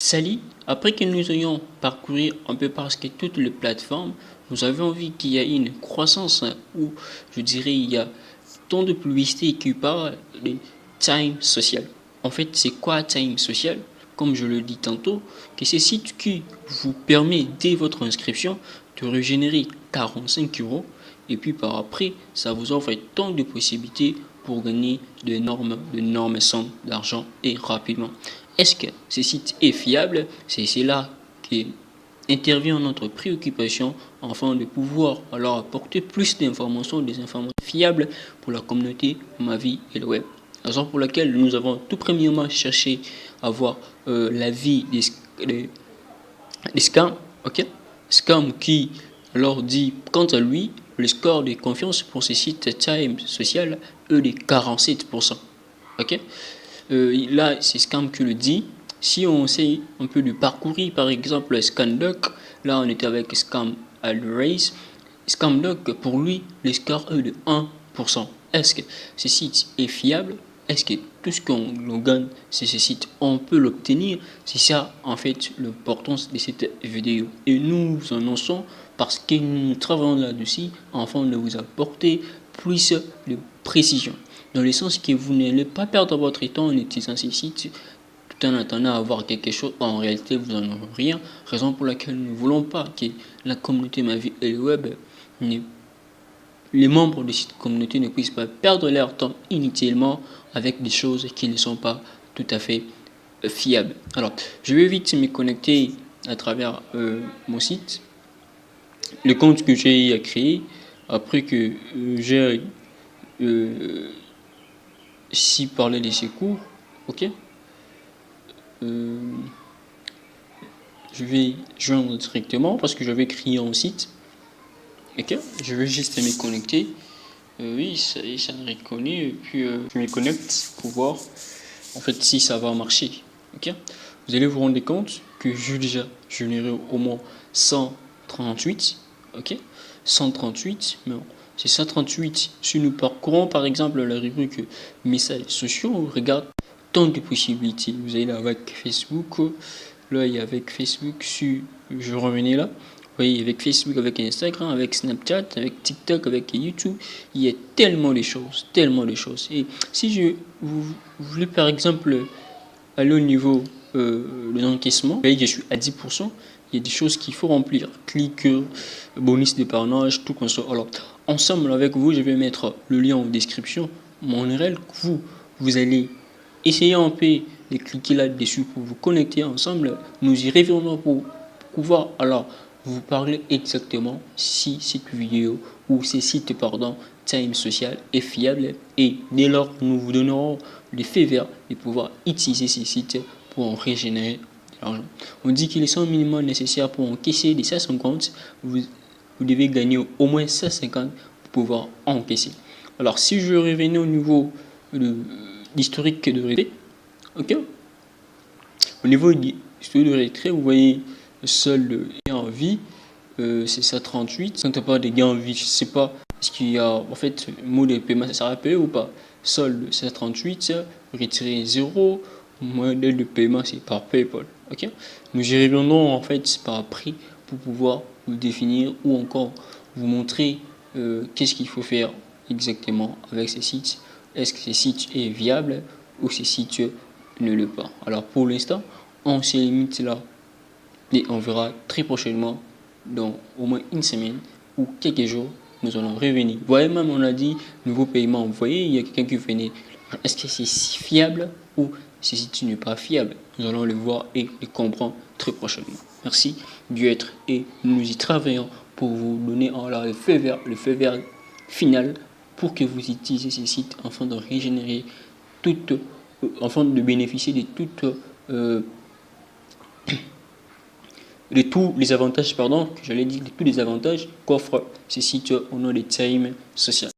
Salut, après que nous ayons parcouru un peu presque toutes les plateformes, nous avons vu qu'il y a une croissance où je dirais il y a tant de publicités qui parlent de time social. En fait, c'est quoi time social? Comme je le dis tantôt, que c'est site qui vous permet dès votre inscription de régénérer 45 euros et puis par après, ça vous offre tant de possibilités pour gagner d'énormes sommes d'argent et rapidement. Est-ce que ce site est fiable? C'est là qui intervient notre préoccupation afin de pouvoir alors apporter plus d'informations, des informations fiables pour la communauté Ma Vie et le Web. Raison pour laquelle nous avons tout premièrement cherché à voir l'avis des scams, ok? Scam qui leur dit quant à lui le score de confiance pour ces sites time social est de 47%. Ok? Là, c'est Scam qui le dit. Si on essaie un peu de parcourir, par exemple, ScanDoc, là, on était avec Scam Race. ScamDoc, pour lui, le score est de 1%. Est-ce que ce site est fiable? Est-ce que tout ce qu'on gagne sur ce site, on peut l'obtenir? C'est ça, en fait, l'importance de cette vidéo. Et nous en annonçons parce que nous travaillons là-dessus afin de vous apporter plus de précision. Dans le sens que vous n'allez pas perdre votre temps en utilisant ces sites tout en attendant à avoir quelque chose. En réalité, vous n'en aurez rien. Raison pour laquelle nous ne voulons pas que la communauté Ma Vie et le Web, les membres de cette communauté ne puissent pas perdre leur temps inutilement avec des choses qui ne sont pas tout à fait fiables. Alors, je vais vite me connecter à travers mon site, le compte que j'ai créé après que j'ai ici parler de ces cours, ok. Je vais joindre directement parce que je vais créer un site, ok. Je vais juste me connecter. Oui, ça y est, ça me reconnaît et puis je me connecte pour voir en fait si ça va marcher, ok. Vous allez vous rendre compte que j'ai déjà généré au moins 138, ok. 138, mais c'est 138. Si nous parcourons par exemple la rubrique messages sociaux, on regarde tant de possibilités. Vous allez là avec Facebook, là il y a avec Facebook, je revenais là. Vous voyez, avec Facebook, avec Instagram, avec Snapchat, avec TikTok, avec YouTube, il y a tellement de choses, tellement de choses. Et si vous voulez par exemple aller au niveau de l'encaissement, je suis à 10%. Il y a des choses qu'il faut remplir. Clic, bonus d'épargnage, tout comme ça. Alors, ensemble avec vous, je vais mettre le lien en description, mon URL. Vous allez essayer un peu de cliquer là-dessus pour vous connecter ensemble. Nous y reviendrons pour pouvoir alors vous parler exactement si cette vidéo ou ces sites time social est fiable, et dès lors nous vous donnerons le fait vert de pouvoir utiliser ces sites pour en régénérer de l'argent. On dit que les 100 minimum nécessaires pour encaisser des 150, vous devez gagner au moins 150 pour pouvoir encaisser. Alors si je revenais au niveau de l'historique de retrait, ok, au niveau de l'historique de retrait, vous voyez seul gain en vie, c'est ça 38. Quand on parle de gain en vie, je sais pas, est-ce qu'il y a en fait mode de paiement, ça sera payé ou pas? Solde c'est 38, retirer 0, modèle de paiement c'est par PayPal. Ok, nous y reviendrons en fait par prix pour pouvoir vous définir ou encore vous montrer qu'est-ce qu'il faut faire exactement avec ces sites. Est-ce que ces sites est viable ou ces sites ne le pas? Alors pour l'instant, on se limite là et on verra très prochainement, dans au moins une semaine ou quelques jours, nous allons revenir. Vous voyez, même on a dit nouveau paiement. Vous voyez, il y a quelqu'un qui venait. Est-ce que c'est si fiable ou si tu n'es pas fiable? Nous allons le voir et le comprendre très prochainement. Merci d'y être et nous y travaillons pour vous donner le feu vert final pour que vous utilisiez ces sites afin de régénérer afin de bénéficier de tous les avantages, que j'allais dire, de tous les avantages qu'offre ces sites au nom des time social.